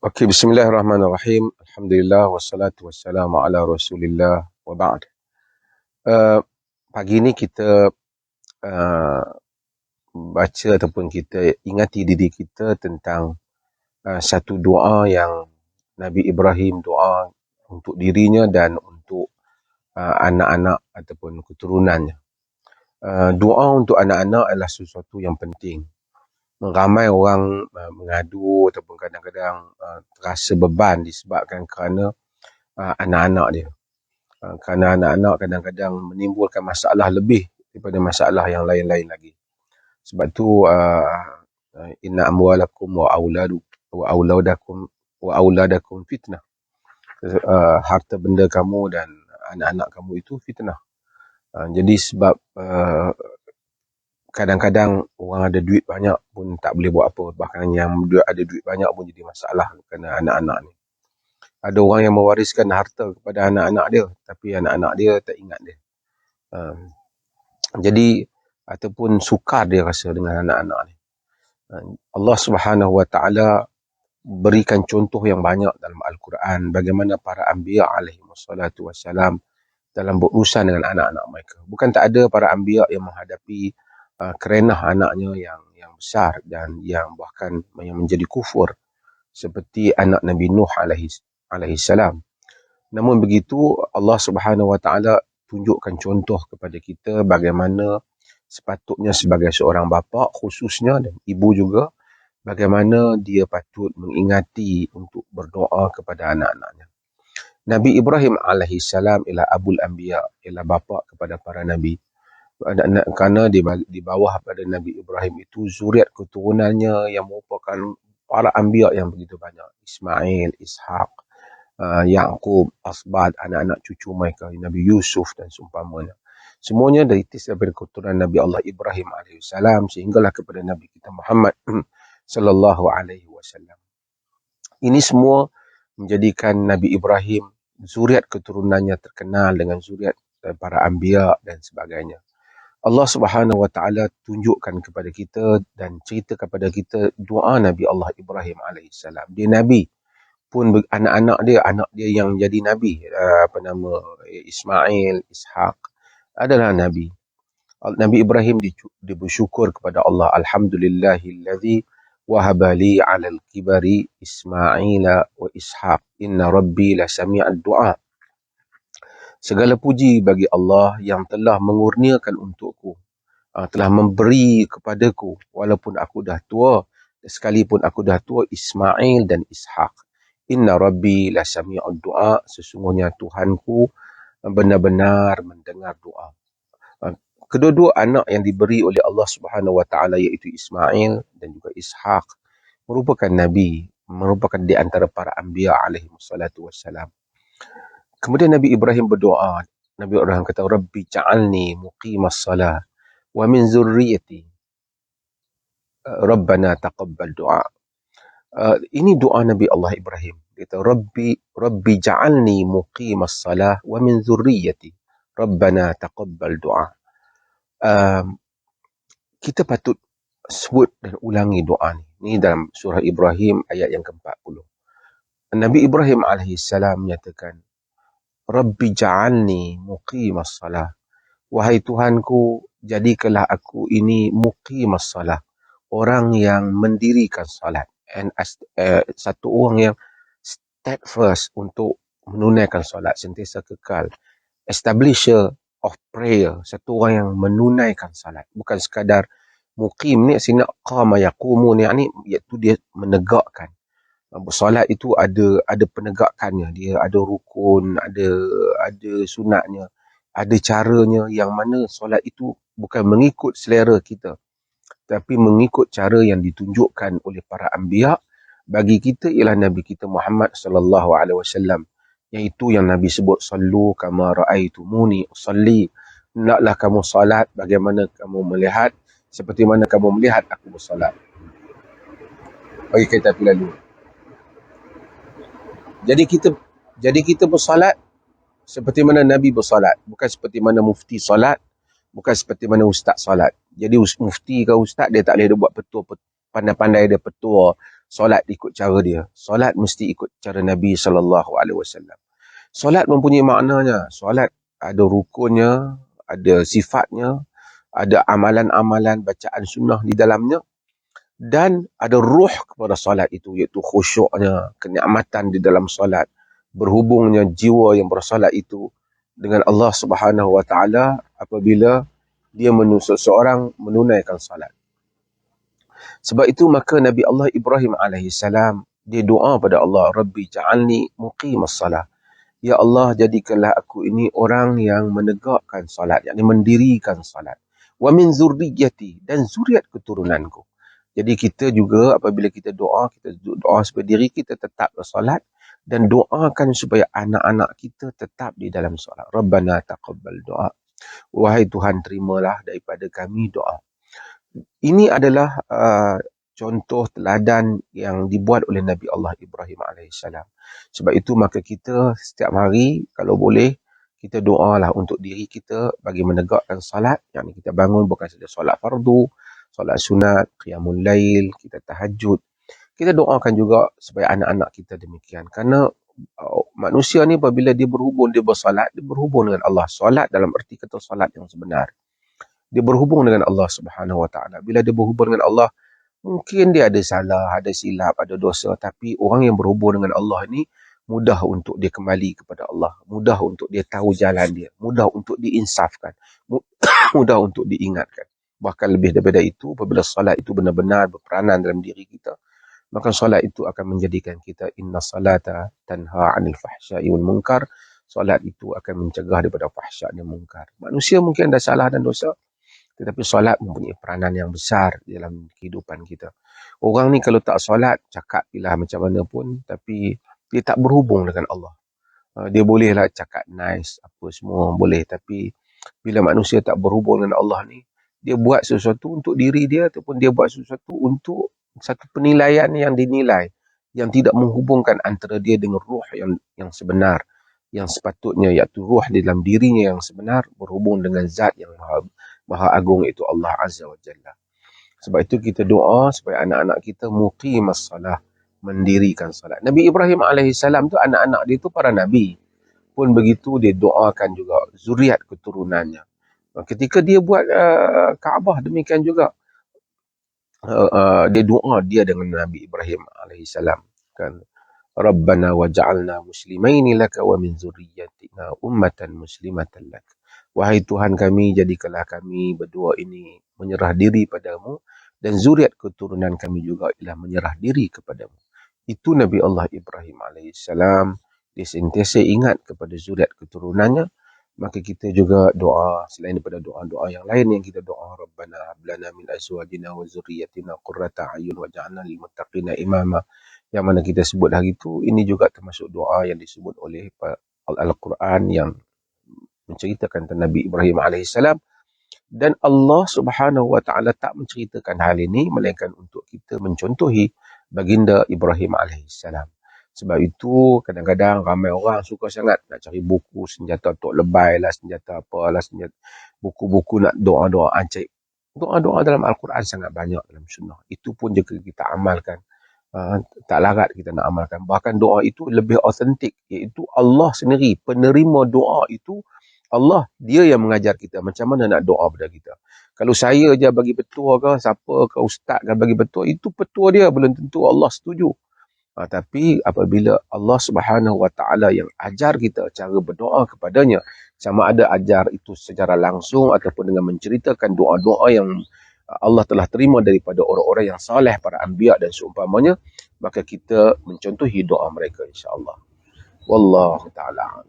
Okey, bismillahirrahmanirrahim. Alhamdulillah wassalatu wassalamu ala Rasulillah wa ba'd. Pagi ni kita baca ataupun kita ingati diri kita tentang satu doa yang Nabi Ibrahim doa untuk dirinya dan untuk anak-anak ataupun keturunannya. Doa untuk anak-anak adalah sesuatu yang penting. Ramai orang mengadu ataupun kadang-kadang terasa beban disebabkan kerana anak-anak dia. Kerana anak-anak kadang-kadang menimbulkan masalah lebih daripada masalah yang lain-lain lagi. Sebab tu inna amwalakum wa auladakum fitnah. Harta benda kamu dan anak-anak kamu itu fitnah. Jadi sebab kadang-kadang orang ada duit banyak pun tak boleh buat apa. Bahkan yang ada duit banyak pun jadi masalah kerana anak-anak ni. Ada orang yang mewariskan harta kepada anak-anak dia, tapi anak-anak dia tak ingat dia. Jadi, ataupun sukar dia rasa dengan anak-anak ni. Allah Subhanahu Wa Taala berikan contoh yang banyak dalam Al-Quran bagaimana para anbiya alaihi wassalatu wassalam dalam berurusan dengan anak-anak mereka. Bukan tak ada para anbiya yang menghadapi kerenah anaknya yang besar dan yang bahkan yang menjadi kufur, seperti anak Nabi Nuh alaihi salam. Namun begitu, Allah Subhanahu Wa Taala tunjukkan contoh kepada kita bagaimana sepatutnya sebagai seorang bapa khususnya dan ibu juga, bagaimana dia patut mengingati untuk berdoa kepada anak-anaknya. Nabi Ibrahim alaihi salam ialah abul anbiya, ialah bapa kepada para nabi. Kerana di bawah pada Nabi Ibrahim itu zuriat keturunannya yang merupakan para anbiya yang begitu banyak. Ismail, Ishaq, Yaqub, Asbad, anak-anak cucu mereka, Nabi Yusuf dan seumpamanya. Semuanya daripada keturunan Nabi Allah Ibrahim AS sehinggalah kepada Nabi kita Muhammad sallallahu alaihi wasallam. Ini semua menjadikan Nabi Ibrahim zuriat keturunannya terkenal dengan zuriat para anbiya dan sebagainya. Allah Subhanahu Wa Taala tunjukkan kepada kita dan cerita kepada kita doa Nabi Allah Ibrahim AS. Dia Nabi pun anak dia yang jadi Nabi, Ismail, Ishaq adalah Nabi. Nabi Ibrahim dia bersyukur kepada Allah. Alhamdulillahillazi wahaba li 'alal kibari Ismaila wa Ishaq. Inna rabbi la sami'ad du'a. Segala puji bagi Allah yang telah mengurniakan untukku, telah memberi kepadaku walaupun aku dah tua, sekalipun aku dah tua, Ismail dan Ishaq. Inna rabbi la sami'ud du'a. Sesungguhnya Tuhanku benar-benar mendengar doa. Kedua-dua anak yang diberi oleh Allah Subhanahu Wa Taala iaitu Ismail dan juga Ishaq merupakan nabi, merupakan di antara para anbiya alaihi wassalatu wassalam. Kemudian Nabi Ibrahim berdoa. Nabi Ibrahim kata, Rabbi ja'alni muqimas salah wa min zurriyati. Rabbana taqabbal du'a. Ini doa Nabi Allah Ibrahim. Dia kata, Rabbi ja'alni muqimas salah wa min zurriyati. Rabbana taqabbal du'a. Kita patut sebut dan ulangi doa ni. Ini dalam surah Ibrahim ayat yang ke-40. Nabi Ibrahim AS menyatakan, Rabbi ja'alni muqimas salah. Wahai Tuhanku, jadikanlah aku ini muqimas salah. Orang yang mendirikan salat. Satu orang yang steadfast untuk menunaikan salat, sentiasa kekal. Establisher of prayer. Satu orang yang menunaikan salat. Bukan sekadar muqim ni, sini qama yaqumu ni, iaitu dia menegakkan. Solat itu ada penegakannya, dia ada rukun, ada sunatnya, ada caranya, yang mana solat itu bukan mengikut selera kita, tapi mengikut cara yang ditunjukkan oleh para anbiya. Bagi kita ialah Nabi kita Muhammad sallallahu alaihi wasallam, iaitu yang Nabi sebut sallu kama raaitumuni usalli. Hendaklah kamu solat bagaimana kamu melihat, seperti mana kamu melihat aku bersolat. Bagi kita lalu. Jadi kita bersolat seperti mana Nabi bersolat, bukan seperti mana mufti solat, bukan seperti mana ustaz solat. Jadi mufti ke ustaz dia tak boleh dia buat petua, pandai-pandai dia petua solat ikut cara dia. Solat mesti ikut cara Nabi SAW. Solat mempunyai maknanya. Solat ada rukunnya, ada sifatnya, ada amalan-amalan bacaan sunnah di dalamnya, dan ada ruh kepada solat itu, iaitu khusyuknya, kenikmatan di dalam solat, berhubungnya jiwa yang bersolat itu dengan Allah Subhanahu Wa Taala apabila dia seseorang menunaikan solat. Sebab itu maka Nabi Allah Ibrahim alaihissalam dia doa pada Allah, Rabbi ja'alni muqimas salah. Ya Allah, jadikanlah aku ini orang yang menegakkan salat, yakni mendirikan salat. Wa min zurriyyati, dan zuriat keturunanku. Jadi kita juga apabila kita doa supaya diri kita tetap bersolat, dan doakan supaya anak-anak kita tetap di dalam solat. Rabbana taqabbal doa. Wahai Tuhan, terimalah daripada kami doa. Ini adalah contoh teladan yang dibuat oleh Nabi Allah Ibrahim alaihissalam. Sebab itu maka kita setiap hari kalau boleh kita doalah untuk diri kita bagi menegakkan salat, yang kita bangun bukan saja solat fardu, solat sunat, qiyamul lail, kita tahajud. Kita doakan juga supaya anak-anak kita demikian. Kerana manusia ni apabila dia berhubung, dia bersolat, dia berhubung dengan Allah. Solat dalam erti kata solat yang sebenar. Dia berhubung dengan Allah Subhanahu Wa Taala. Bila dia berhubung dengan Allah, mungkin dia ada salah, ada silap, ada dosa. Tapi orang yang berhubung dengan Allah ni, mudah untuk dia kembali kepada Allah. Mudah untuk dia tahu jalan dia. Mudah untuk diinsafkan. Mudah untuk diingatkan. Bahkan lebih daripada itu, apabila salat itu benar-benar berperanan dalam diri kita, maka salat itu akan menjadikan kita inna salata tanha 'anil fahsya'i wal munkar. Salat itu akan mencegah daripada fahsya' dan munkar. Manusia mungkin ada salah dan dosa, tetapi solat mempunyai peranan yang besar dalam kehidupan kita. Orang ni kalau tak solat, cakap bila macam mana pun, tapi dia tak berhubung dengan Allah. Dia bolehlah cakap nice, apa semua boleh. Tapi bila manusia tak berhubung dengan Allah ni, dia buat sesuatu untuk diri dia ataupun dia buat sesuatu untuk satu penilaian yang dinilai, yang tidak menghubungkan antara dia dengan ruh yang sebenar, yang sepatutnya, iaitu ruh di dalam dirinya yang sebenar berhubung dengan zat yang Maha Agung, itu Allah Azza wa Jalla. Sebab itu kita doa supaya anak-anak kita muqimas salah, mendirikan salat. Nabi Ibrahim alaihissalam tu, anak-anak dia tu para nabi. Pun begitu dia doakan juga zuriat keturunannya. Ketika dia buat Kaabah, demikian juga dia doa dia dengan Nabi Ibrahim alaihissalam, kan, Rabbana waj'alna muslimaini laka wa min zurriyyatina ummatan muslimatan lak. Wahai Tuhan kami, jadikanlah kami berdua ini menyerah diri padamu, dan zuriat keturunan kami juga ialah menyerah diri kepadamu. Itu Nabi Allah Ibrahim alaihissalam. Dia sentiasa ingat kepada zuriat keturunannya. Maka kita juga doa, selain daripada doa-doa yang lain yang kita doa, Rabbana hablana min azwajina wa zurriyyatina qurrata a'yun waj'alna lil muttaqina imama, yang mana kita sebut hari itu, ini juga termasuk doa yang disebut oleh Al-Quran yang menceritakan tentang Nabi Ibrahim alaihissalam. Dan Allah Subhanahu Wa Taala tak menceritakan hal ini melainkan untuk kita mencontohi baginda Ibrahim alaihissalam. Sebab itu kadang-kadang ramai orang suka sangat nak cari buku senjata tok lebay lah, senjata apalah, senjata buku-buku nak doa-doa ancik. Doa-doa dalam Al-Quran sangat banyak dalam sunnah. Itu pun jika kita amalkan, tak larat kita nak amalkan. Bahkan doa itu lebih autentik, iaitu Allah sendiri penerima doa itu. Allah, dia yang mengajar kita macam mana nak doa pada kita. Kalau saya je bagi petua ke, siapa ke ustaz ke bagi petua, itu petua dia, belum tentu Allah setuju. Tapi apabila Allah Subhanahu Wa Taala yang ajar kita cara berdoa kepadanya, sama ada ajar itu secara langsung ataupun dengan menceritakan doa-doa yang Allah telah terima daripada orang-orang yang saleh, para anbiya dan seumpamanya, maka kita mencontohi doa mereka insya-Allah. Wallahu taala.